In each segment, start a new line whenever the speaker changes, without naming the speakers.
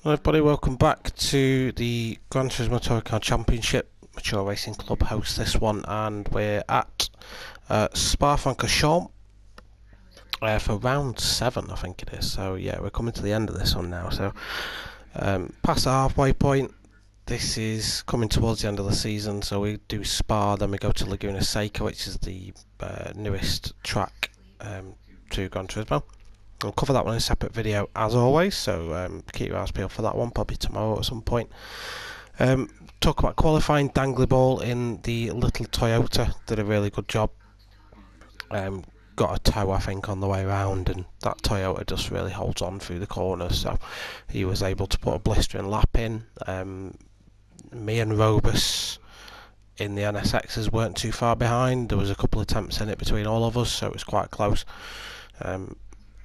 Hello everybody, welcome back to the Gran Turismo Touring Car Championship. Mature Racing Club hosts this one, and we're at Spa Francorchamps for round 7, I think it is. So yeah, we're coming to the end of this one now. So past the halfway point. This is coming towards the end of the season, so we do Spa, then we go to Laguna Seca, which is the newest track to Gran Turismo. I'll cover that one in a separate video as always, so keep your eyes peeled for that one, probably tomorrow at some point. Talk about qualifying. Dangly Ball in the little Toyota did a really good job. Got a tow, I think, on the way round, and that Toyota just really holds on through the corners, so he was able to put a blistering lap in. Me and Robus in the NSXs weren't too far behind. There was a couple of attempts in it between all of us, so it was quite close.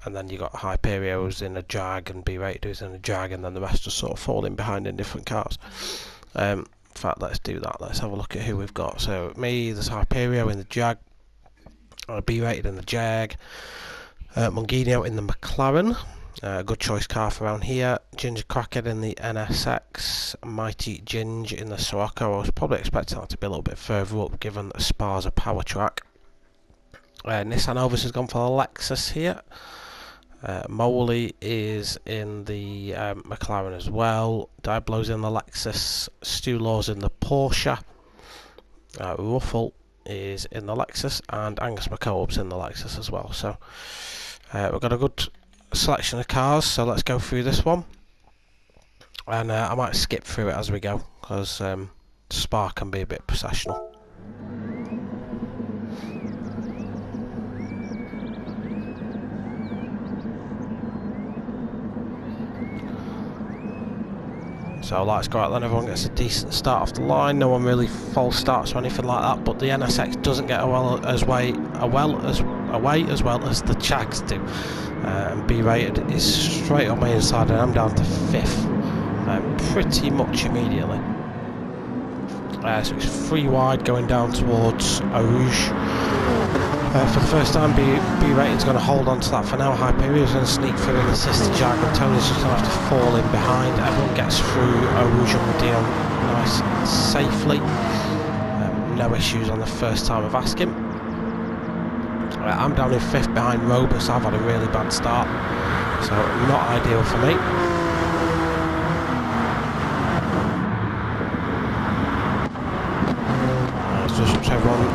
And then you got Hyperios in a Jag and B-Rated who's in a Jag, and then the rest just sort of falling behind in different cars. In fact, let's do that. Let's have a look at who we've got. So me, there's Hyperio in the Jag, B-Rated in the Jag, Mungino in the McLaren, good choice car for around here, Ginger Crackhead in the NSX, Mighty Ginge in the Sirocco. I was probably expecting that to be a little bit further up given that Spa's a power track. Nissan Elvis has gone for the Lexus here. Moley is in the McLaren as well. Diablo's in the Lexus. Stu Law's in the Porsche. Ruffle is in the Lexus, and Angus McCollum's in the Lexus as well. So we've got a good selection of cars, so let's go through this one. And I might skip through it as we go, because Spa can be a bit processional. So let's go out then, everyone gets a decent start off the line, no one really false starts or anything like that, but the NSX doesn't get as away as well as the Chags do. And B-Rated is straight on my inside, and I'm down to 5th pretty much immediately. So it's 3 wide going down towards Rouge. For the first time, B-Rated's going to hold on to that for now. Hyperion's going to sneak through and assist the Jag, and Tony's just going to have to fall in behind. Everyone gets through Rouge and Medina nice and safely. No issues on the first time of asking. I'm down in 5th behind Robus. I've had a really bad start, so not ideal for me. Just watch everyone.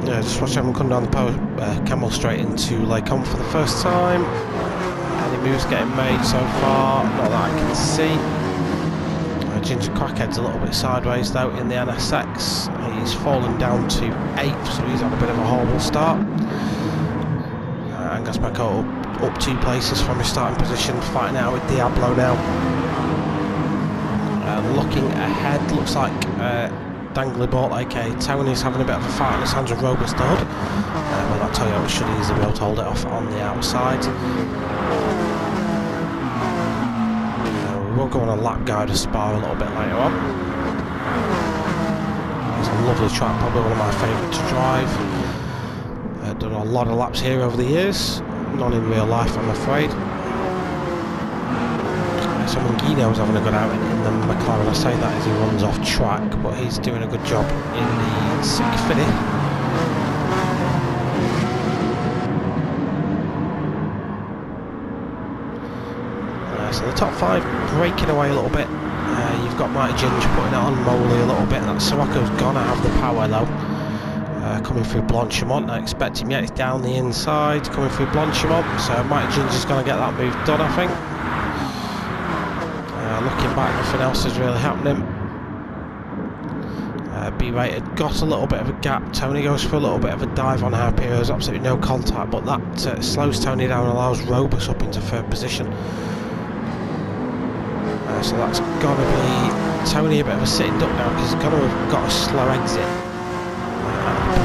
Just watch everyone come down the power camel straight into Lacombe for the first time. Any moves getting made so far? Not that I can see. Ginger Crackhead's a little bit sideways though in the NSX. He's fallen down to 8th, so he's had a bit of a horrible start. Angus McCall up 2 places from his starting position, fighting out with Diablo now. Looking ahead, looks like Dangly Ball, aka Tony's having a bit of a fight on his hands with Robus the Hood. But that Toyota should easily be able to hold it off on the outside. We will go on a lap guide of Spa a little bit later on. It's a lovely track, probably one of my favourite to drive. Done a lot of laps here over the years, none in real life I'm afraid. So Mungino's having a good outing in the McLaren. I say that as he runs off track, but he's doing a good job in the 650. So the top 5 breaking away a little bit. You've got Mighty Ginger putting it on Moley a little bit. That Sirocco's gonna have the power though. Coming through Blanchimont, I expect him yet. He's down the inside, coming through Blanchimont. So Mighty Ginger's gonna get that move done, I think. Looking back, nothing else is really happening. B-Rated got a little bit of a gap. Tony goes for a little bit of a dive on Hyperio. There's absolutely no contact, but that slows Tony down and allows Robus up into 3rd position. So that's got to be Tony a bit of a sitting duck now, because he's got to have got a slow exit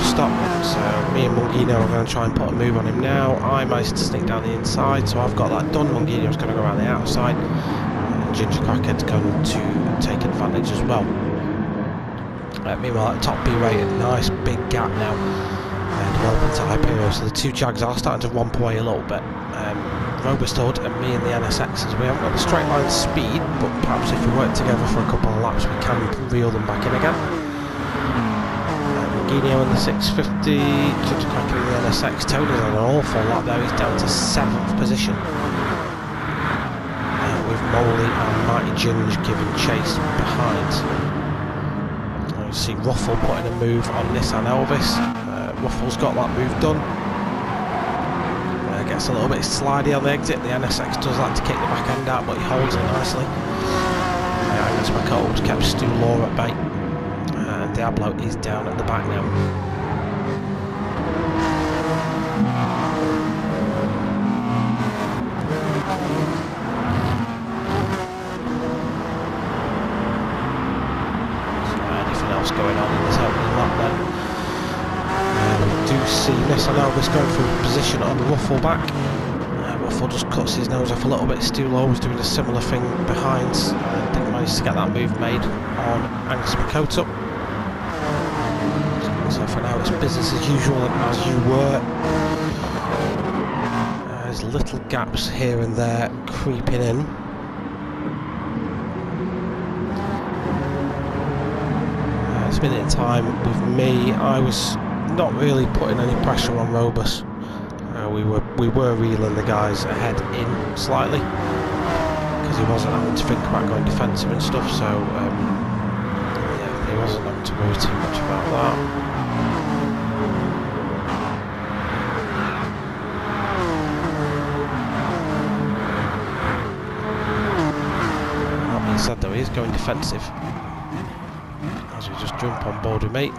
stop. So me and Mungino are going to try and put a move on him now. I managed to sneak down the inside, so I've got that done. Mungino's going to go around the outside. Ginger Crackhead's going to take advantage as well. Meanwhile at top B-Rated, nice big gap now, and developing to Hyperion, so the two Jags are starting to romp away a little bit. Robust Hood and me and the NSXs, we haven't got the straight line speed, but perhaps if we work together for a couple of laps we can reel them back in again. Genio in the 650, Ginger Cracker in the NSX, Tony's on an awful lot there, he's down to 7th position. With Molly and Mighty Ginge giving chase behind. You see Ruffle putting a move on Nissan Elvis. Ruffle's got that move done. Gets a little bit slidey on the exit. The NSX does like to kick the back end out, but he holds it nicely. Angus McColl's kept Stu Law at bay. And Diablo is down at the back now. Going on in this opening lap then. We do see Nissan Elvis going for a position on the Ruffle back. Ruffle just cuts his nose off a little bit. Stu Lowe was doing a similar thing behind. Didn't manage to get that move made on Angus Makota. So for now it's business as usual and as you were. There's little gaps here and there creeping in. Minute time with me, I was not really putting any pressure on Robus. We were reeling the guys ahead in slightly because he wasn't having to think about going defensive and stuff, so yeah, he wasn't having to worry too much about that. That being said though, he is going defensive. As we just jump on board with me.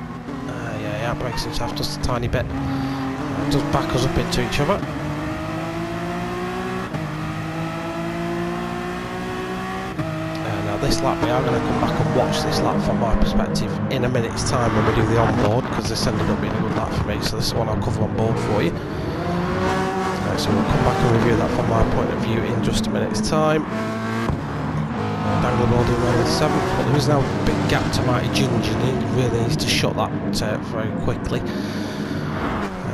Yeah, he outbreaks himself just a tiny bit. Does back us up into each other. Now this lap, we are going to come back and watch this lap from my perspective in a minute's time when we do the onboard, because this ended up being a good lap for me, so this is one I'll cover on board for you. So we'll come back and review that from my point of view in just a minute's time. Dangler doing well in 7th, but there is now a big gap to Mighty Ginge and he really needs to shut that very quickly.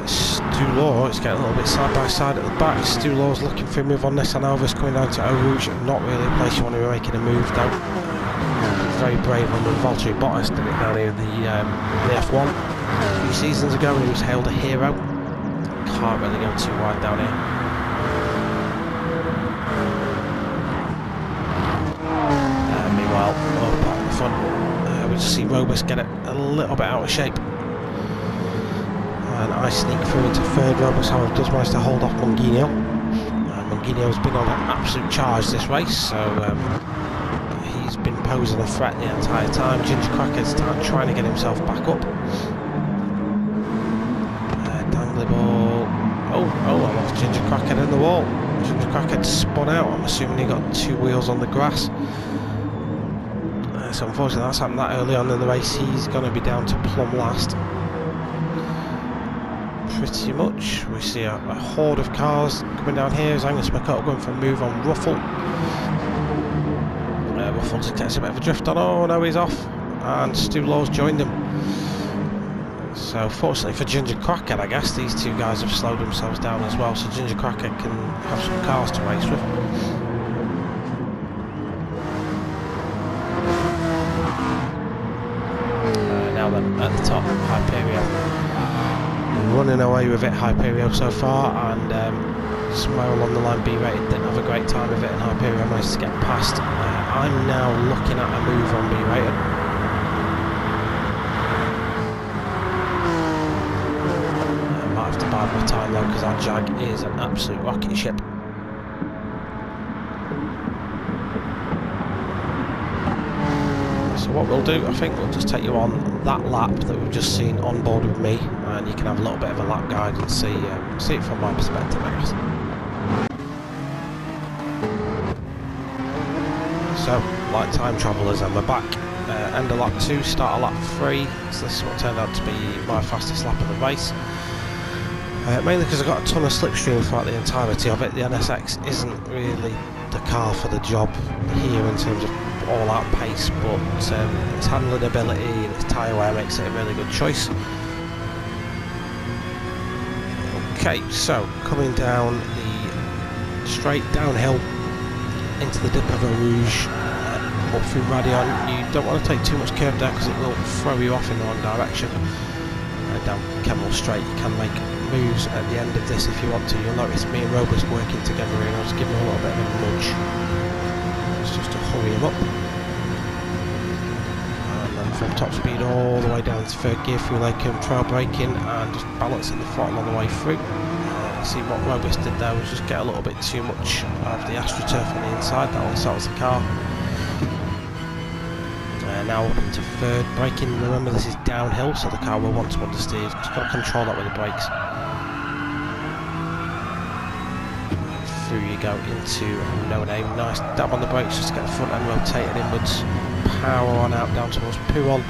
Stu Law is getting a little bit side by side at the back. Stu Law's looking for a move on Nissan Elvis coming down to Eau Rouge, not really a place you want to be making a move though. Very brave under Valtteri Bottas did it down here in the F1 a few seasons ago when he was hailed a hero. Can't really go too wide down here. Meanwhile, up at the front, we just see Robus get it a little bit out of shape. And I sneak through into 3rd. Robus, however, does manage to hold off Munguinho. Munguinho has been on an absolute charge this race, so he's been posing a threat the entire time. Ginger Cracker's trying to get himself back up. Dangly ball. Oh, I lost Ginger Cracker in the wall. Ginger Cracker spun out. I'm assuming he got 2 wheels on the grass. So unfortunately that's happened that early on in the race. He's going to be down to plumb last. Pretty much. We see a horde of cars coming down here as Angus McCullough going for a move on Ruffle. Ruffle just gets a bit of a drift on. Oh no, he's off. And Stu Law's joined him. So fortunately for Ginger Cracker, I guess these two guys have slowed themselves down as well, so Ginger Cracker can have some cars to race with. Now then, at the top, Hyperion. Running away with it, Hyperion so far, and somewhere along the line B-rated didn't have a great time with it, and Hyperion managed to get past. I'm now looking at a move on B-rated. I might have to bide my time though, because that Jag is an absolute rocket ship. So what we'll do, I think we'll just take you on that lap that we've just seen on board with me, and you can have a little bit of a lap guide and see it from my perspective, I guess. So, like time travellers, and we're back. End of lap 2, start of lap 3. So this is what turned out to be my fastest lap of the race. Mainly because I got a ton of slipstream throughout the entirety of it. The NSX isn't really the car for the job here in terms of all-out pace, but its handling ability and its tyre wear makes it a really good choice. Okay, so coming down the straight downhill into the dip of a Rouge, up through Radion. You don't want to take too much curve down because it will throw you off in the wrong direction. Down Kemmel Straight, you can make moves at the end of this if you want to. You'll notice me and Robust working together here, and I'll just give him a little bit of a nudge. It's just to hurry him up. And then from top speed all the way down to third gear through Lake and trail braking and just balancing the throttle on the way through. See what Robust did there was just get a little bit too much of the AstroTurf on the inside. That unsettles the car. Now up into third, braking. Remember this is downhill, so the car will want to understeer. You've just got to control that with the brakes. Through you go into No Name. Nice dab on the brakes just to get the front end rotated inwards. Power on out down towards Pouon.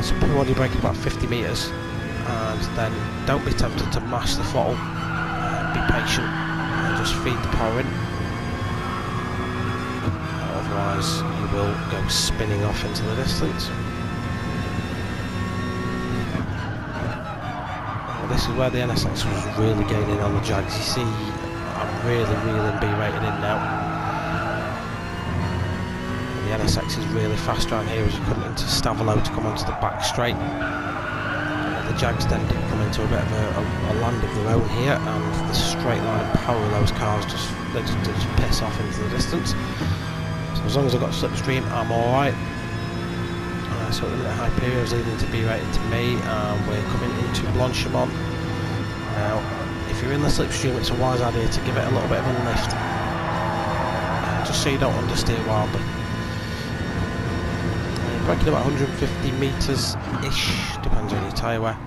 So Pouon you're braking about 50 metres, and then don't be tempted to mash the throttle. Be patient and just feed the power in. Otherwise you will go spinning off into the distance. This is where the NSX was really gaining on the Jags. You see, I'm really reeling B rated in now. The NSX is really fast around here as you come into Stavelot to come onto the back straight. The Jags then do come into a bit of a land of their own here, and the straight line and power of those cars just piss off into the distance. So as long as I've got slipstream, I'm alright. So at the minute Hyperion's leading to B rated to me, and we're coming into Blanchimont. Now, if you're in the slipstream, it's a wise idea to give it a little bit of a lift, just so you don't understeer wildly. Braking about 150 metres-ish, depends on your tyre wear.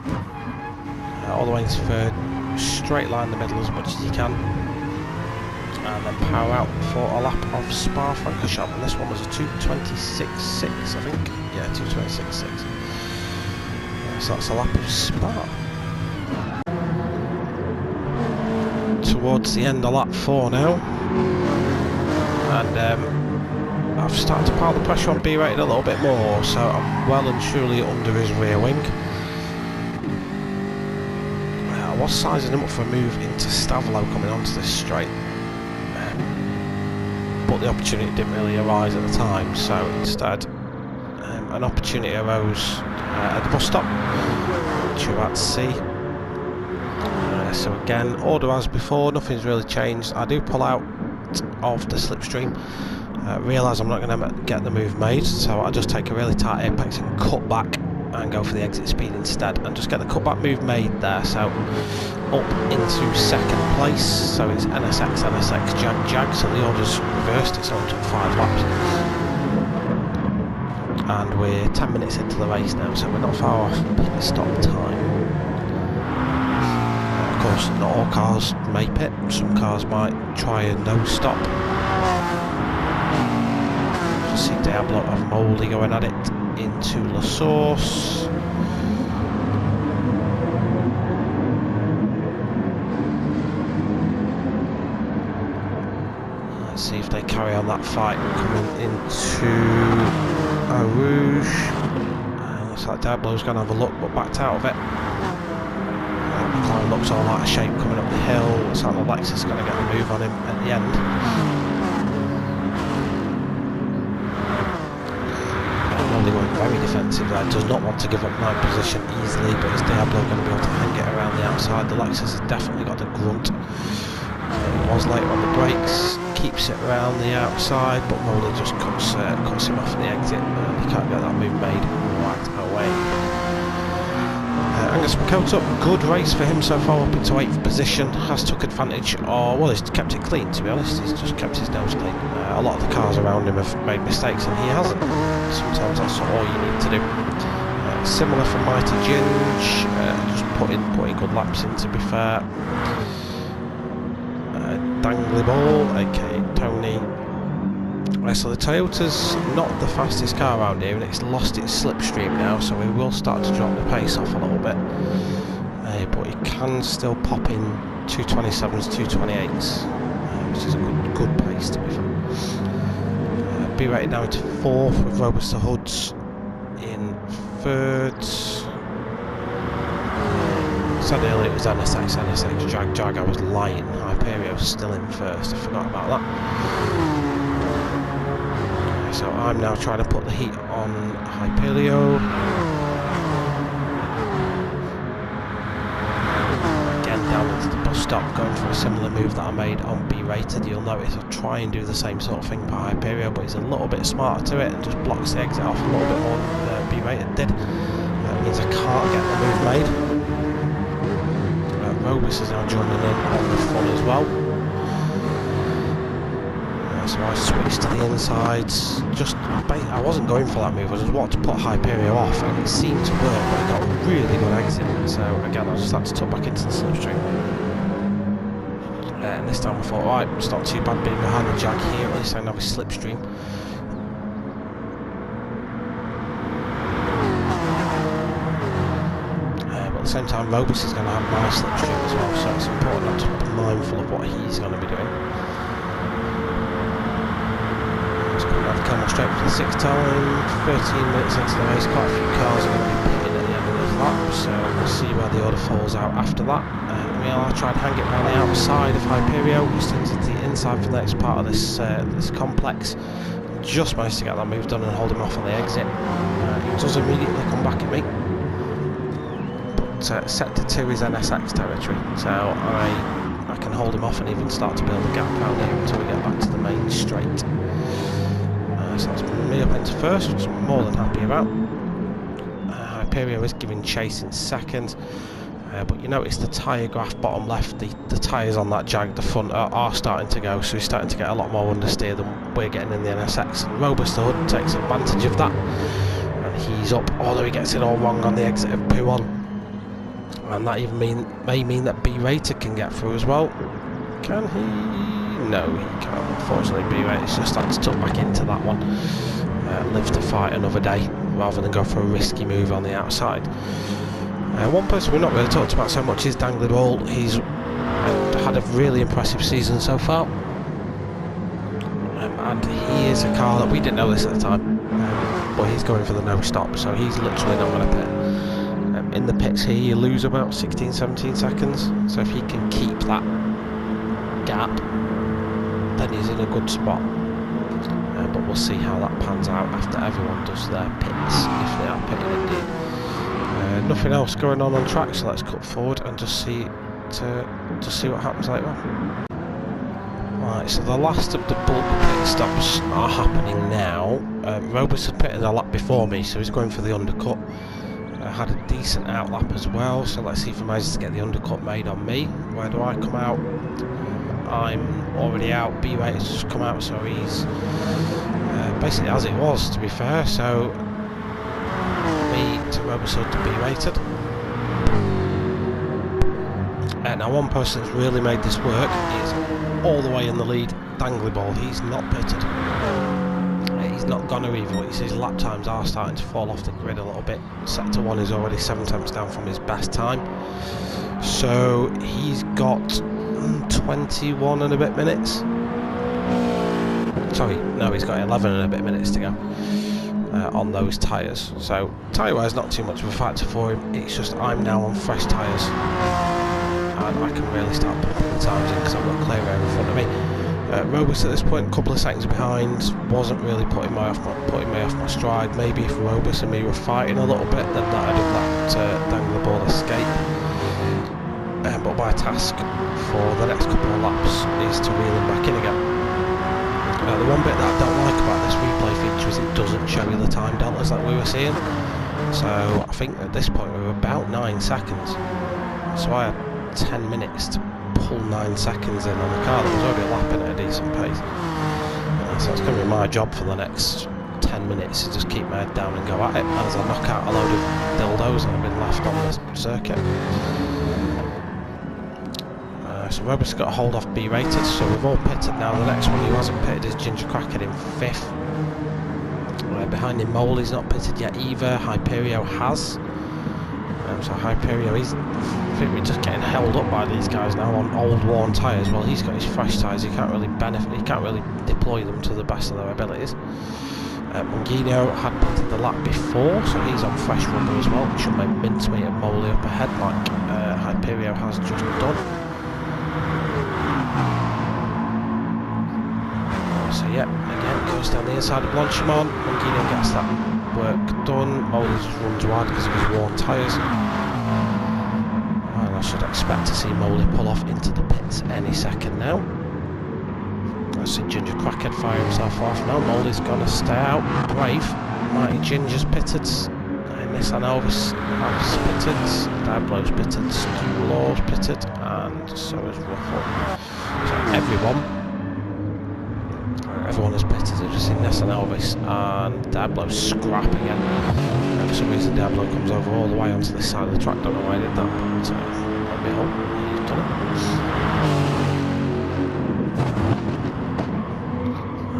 All the way into third, straight line the middle as much as you can. And then power out for a lap of Spa Francorchamps, and this one was a 2:26.6, I think. Yeah, 2:26.6. So that's a lap of Spa. Towards the end of lap 4 now. And I've started to pile the pressure on B rated a little bit more, so I'm well and truly under his rear wing. I was sizing him up for a move into Stavelot coming onto this straight, but the opportunity didn't really arise at the time, so instead an opportunity arose at the bus stop, which you're about to see. So again, order as before, nothing's really changed. I do pull out of the slipstream, realise I'm not going to get the move made, so I just take a really tight apex and cut back and go for the exit speed instead, and just get the cutback move made there. So up into second place, so it's NSX, Jag, so the order's reversed, it's only took 5 laps. And we're 10 minutes into the race now, so we're not far off pit stop time. Of course, not all cars may pit, some cars might try a no stop. Just see Diablo and Mouldy going at it into La Source. Let's see if they carry on that fight coming into a Rouge. Looks like Diablo's going to have a look, but backed out of it. The car looks all out of shape coming up the hill. Looks like the Lexus is going to get the move on him at the end. Going very defensive there, does not want to give up 9th position easily, but is Diablo going to be able to hang it around the outside? The Lexus has definitely got the grunt. It was later on the brakes, keeps it around the outside, but Mouldy just cuts him off the exit, and he can't get that move made right away. Angus Makota, good race for him so far, up into 8th position, has took advantage, or well, he's kept it clean, to be honest. He's just kept his nose clean. A lot of the cars around him have made mistakes and he hasn't. Sometimes that's all you need to do. Similar for Mighty Ginge, just putting good laps in, to be fair. Dangly Ball, aka Tony. So the Toyota's not the fastest car around here, and it's lost its slipstream now, so we will start to drop the pace off a little bit. But it can still pop in 227s, 228s, which is a good pace, to be fair. B rated now into 4th with Robuster Hoods in 3rd. said earlier it was NSX, Jag, I was lying. Hyperio was still in first, I forgot about that. So I'm now trying to put the heat on Hyperio. Again, down into the bus stop, going for a similar move that I made on B-rated. You'll notice I try and do the same sort of thing for Hyperio, but he's a little bit smarter to it and just blocks the exit off a little bit more than B-rated did. That means I can't get the move made. Robus is now joining in on the front as well. So I switched to the insides. I wasn't going for that move, I just wanted to put Hyperio off, and it seemed to work, but it got a really good exit. So again, I just had to tuck back into the slipstream. And this time I thought, right, it's not too bad being behind the Jag here, at least I know his slipstream. But at the same time, Robus is going to have my slipstream as well, so it's important not to be mindful of what he's going to be doing. Coming straight for the sixth time, 13 minutes into the race, quite a few cars are going to be pitting at the end of the lap, so we'll see where the order falls out after that. Meanwhile, I tried to hang it around the outside of Hyperio, which turns into the inside for the next part of this this complex. Just managed to get that move done and hold him off on the exit. He does immediately come back at me, but sector 2 is NSX territory, so I can hold him off and even start to build a gap around here until we get back to the main straight. So that's me up into first, which I'm more than happy about. Hyperio is giving chase in second, but you notice the tyre graph bottom left, the tyres on that Jag, the front are starting to go, so he's starting to get a lot more understeer than we're getting in the NSX. And Robust the Hood takes advantage of that, and he's up, although he gets it all wrong on the exit of P1. And that even may mean that B-Rated can get through as well. Can he? No, he can't, unfortunately. B-Rated's just had to tuck back into that one. Live to fight another day, rather than go for a risky move on the outside. One person we've not really talked about so much is Dangly Ball. He's had a really impressive season so far. And he is a car that we didn't know this at the time. But he's going for the no stop, so he's literally not going to pit. In the pits here, you lose about 16-17 seconds. So if he can keep that gap, then he's in a good spot. But we'll see how that pans out after everyone does their pits, if they are pitting indeed. Nothing else going on track, so let's cut forward and just see what happens later on. Right, so the last of the bulk pit stops are happening now. Robus had pitted a lap before me, so he's going for the undercut. Had a decent outlap as well, so let's see if he manages to get the undercut made on me. Where do I come out? I'm already out. B-Rated has just come out, so he's basically as it was, to be fair. So me to Robust to B-Rated. Now one person that's really made this work is all the way in the lead, Dangly Ball. He's not pitted. He's not gone to either. His lap times are starting to fall off the grid a little bit. Sector 1 is already 7 tenths down from his best time. So he's got 21 and a bit minutes. Sorry, no, he's got 11 and a bit minutes to go on those tyres. So tyre-wise, not too much of a factor for him. It's just I'm now on fresh tyres, and I can really start pumping the times in because I've got clear air in front of me. Robust at this point, a couple of seconds behind, wasn't really putting me off my stride. Maybe if Robust and me were fighting a little bit, then that would have let Dangly Ball escape. But my task for the next couple of laps is to reel him back in again. The one bit that I don't like about this replay feature is it doesn't show you the time deltas that we were seeing. So I think at this point we were about 9 seconds. So I had 10 minutes to pull 9 seconds in on a car that was already lapping at a decent pace. So it's going to be my job for the next 10 minutes to just keep my head down and go at it as I knock out a load of dildos that have been left on the circuit. So Robust's got a hold off B-Rated, so we've all pitted now. The next one who hasn't pitted is Ginger Cracker in 5th. Behind him, Moley's not pitted yet either. Hyperio has. So Hyperio, I think we're just getting held up by these guys now on old worn tyres. Well, he's got his fresh tyres, he can't really deploy them to the best of their abilities. Mungino had pitted the lap before, so he's on fresh rubber as well. Should make mincemeat and Moley up ahead like Hyperio has just done. So yeah, again goes down the inside of Blanchimont. Mungino gets that work done. Moley just runs wide because of his worn tyres. And I should expect to see Moley pull off into the pits any second now. I see Ginger Crackhead fire himself off. No, Moley's gonna stay out. Brave. Mighty Ginger's pitted. Nissan Elvis has pitted. Diablo's pitted. Stu Law's pitted. And so is Ruffle. So everyone is pitted. I've just seen Nissan Elvis and Diablo's scrap again. And for some reason Diablo comes over all the way onto this side of the track. Don't know why I did that, but let me hope he's done it.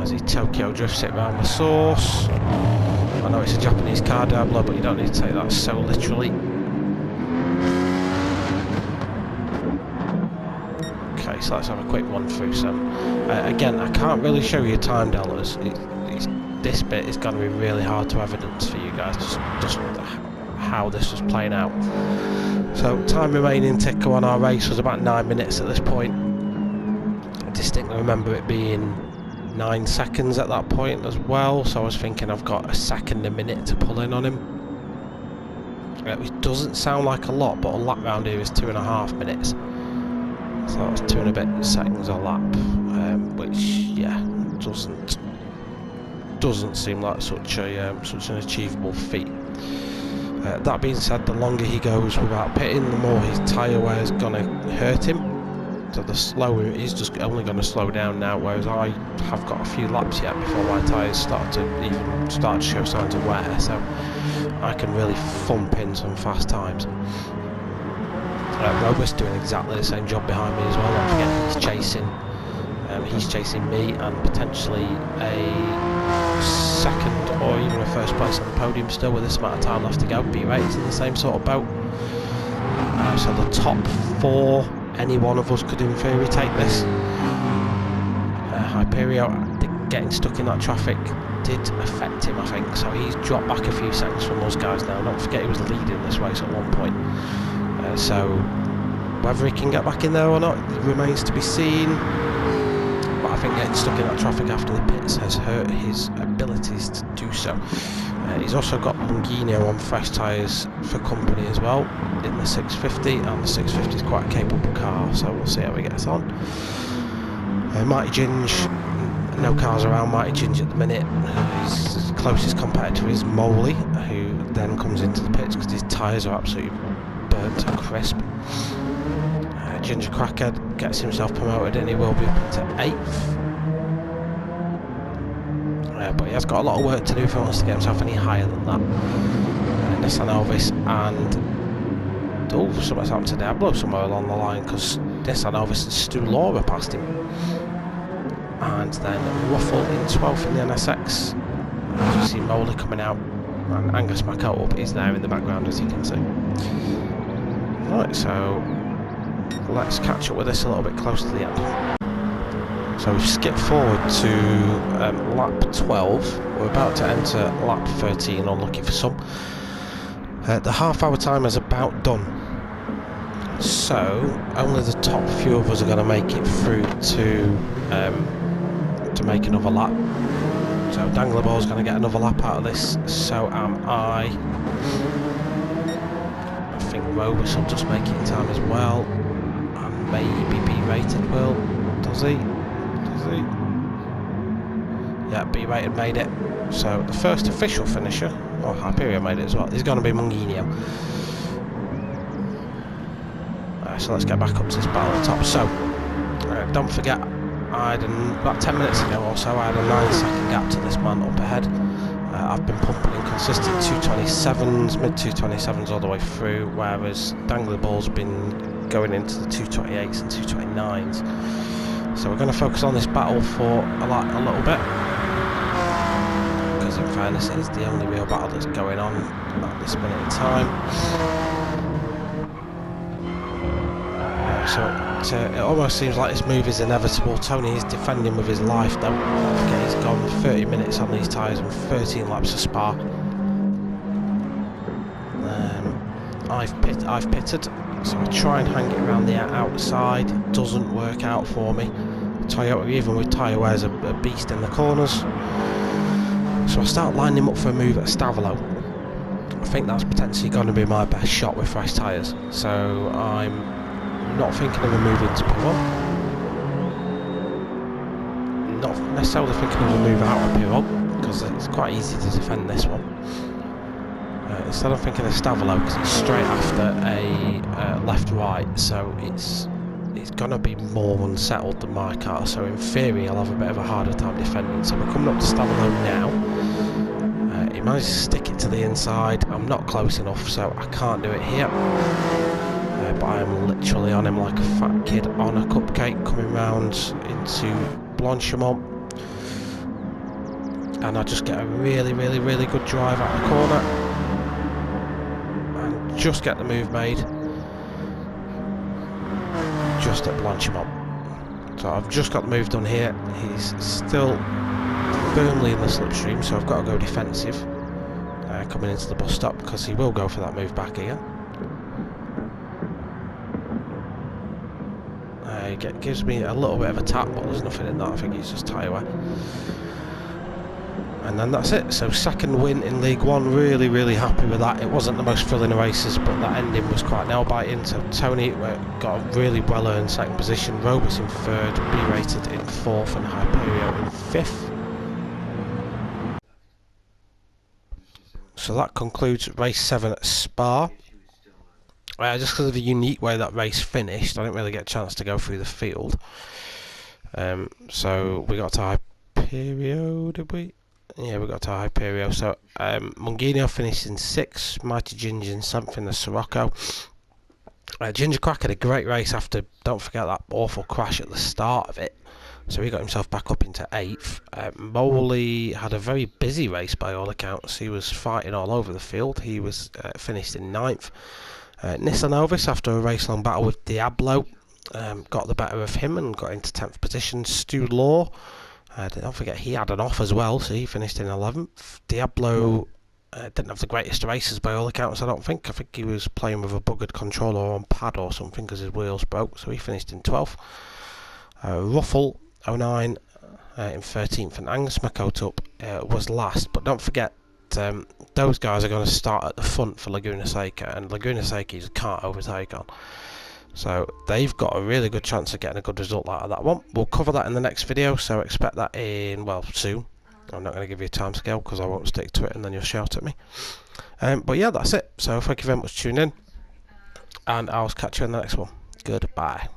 As he Tokyo drifts it round the source. I know it's a Japanese car, Diablo, but you don't need to take that so literally. Okay, so let's have a quick run through some. Again, I can't really show you time deltas. This bit is going to be really hard to evidence for you guys, just how this was playing out. So, time remaining ticker on our race was about 9 minutes at this point. I distinctly remember it being 9 seconds at that point as well, so I was thinking I've got a second a minute to pull in on him, which doesn't sound like a lot, but a lap round here is 2.5 minutes, so that's 2 and a bit seconds a lap, which yeah doesn't seem like such an achievable feat. That being said, the longer he goes without pitting, the more his tyre wear is going to hurt him. So the slower he's just only going to slow down now, whereas I have got a few laps yet before my tyres start to show signs of wear, so I can really thump in some fast times. Robus doing exactly the same job behind me as well. Don't forget he's chasing me and potentially a second or even a first place on the podium still with this amount of time left to go. B-Rate's in the same sort of boat. So the top 4, any one of us could in theory take this. Hyperio getting stuck in that traffic did affect him, I think, so he's dropped back a few seconds from those guys now. Don't forget he was leading this race at one point, so whether he can get back in there or not remains to be seen, but I think getting stuck in that traffic after the pits has hurt his abilities to do so. He's also got Mungino on fresh tyres for company as well in the 650, and the 650 is quite a capable car, so we'll see how he gets on. Mighty Ginge, no cars around Mighty Ginge at the minute. His closest competitor is Moley, who then comes into the pits because his tyres are absolutely burnt and crisp. Ginger Crackhead gets himself promoted and he will be up into 8th. But he has got a lot of work to do if he wants to get himself any higher than that. Nissan Elvis and something's happened to Diablo somewhere along the line, because Nissan Elvis and Stu Laura passed him. And then Ruffle in 12th in the NSX. As you see Moley coming out, and Angus McCollum is there in the background, as you can see. Right, so let's catch up with this a little bit closer to the end. So we've skipped forward to lap 12. We're about to enter lap 13, unlucky for some. The half-hour time is about done. So only the top few of us are going to make it through to make another lap. So Danglerball's going to get another lap out of this. So am I. I think Robus will just make it in time as well. And maybe B-Rated will. Does he? Yeah, B-Rated made it. So the first official finisher, Hyperio made it as well, is going to be Mungino. So let's get back up to this battle at the top. So don't forget, about 10 minutes ago or so, I had a 9-second gap to this man up ahead. I've been pumping in consistent 227s, mid 227s all the way through, whereas Danglerball's been going into the 228s and 229s. So we're going to focus on this battle for a little bit, because in fairness it is the only real battle that's going on at this minute in time. So it almost seems like this move is inevitable. Tony is defending with his life though. Don't forget he's gone 30 minutes on these tyres and 13 laps of Spa. I've pitted, so I try and hang it around the outside. It doesn't work out for me. Toyota, even with tyre wear's a beast in the corners. So I start lining him up for a move at Stavolo. I think that's potentially going to be my best shot with fresh tyres. So I'm not thinking of a move into P1. Not necessarily thinking of a move out of P1, because it's quite easy to defend this one. Instead I'm thinking of Stavolo, because it's straight after a left-right, so it's going to be more unsettled than my car, so in theory I'll have a bit of a harder time defending. So we're coming up to Stavolo now. He managed to stick it to the inside. I'm not close enough, so I can't do it here. But I'm literally on him like a fat kid on a cupcake, coming round into Blanchimont. And I just get a really good drive out of the corner. And just get the move made. Just at Blanchimont. So I've just got the move done here. He's still firmly in the slipstream, so I've got to go defensive coming into the bus stop, because he will go for that move back again. It gives me a little bit of a tap, but there's nothing in that. I think he's just tyre wear. And then that's it. So second win in League One. Really happy with that. It wasn't the most thrilling of races, but that ending was quite nail-biting. So Tony got a really well-earned second position. Roberts in third, B-rated in fourth, and Hyperio in fifth. So that concludes race 7 at Spa. Just because of the unique way that race finished, I didn't really get a chance to go through the field. So we got to Hyperio, did we? Yeah, we got to Hyperio. So Mungino finished in 6th, Mighty Ginger in 7th in the Sirocco. Ginger Crack had a great race after, don't forget that awful crash at the start of it. So he got himself back up into 8th. Moley had a very busy race by all accounts. He was fighting all over the field. He was finished in 9th. Nissan Elvis, after a race-long battle with Diablo, got the better of him and got into 10th position. Stu Law, don't forget he had an off as well, so he finished in 11th. Diablo didn't have the greatest races by all accounts, I don't think. I think he was playing with a buggered controller on pad or something because his wheels broke, so he finished in 12th. Ruffle 09 in 13th, and Angus Makotup was last. But don't forget, those guys are going to start at the front for Laguna Seca, and Laguna Seca you can't overtake on. So they've got a really good chance of getting a good result out of that one. We'll cover that in the next video, so expect that in, well, soon. I'm not going to give you a time scale because I won't stick to it and then you'll shout at me. But yeah, that's it. So thank you very much for tuning in, and I'll catch you in the next one. Goodbye.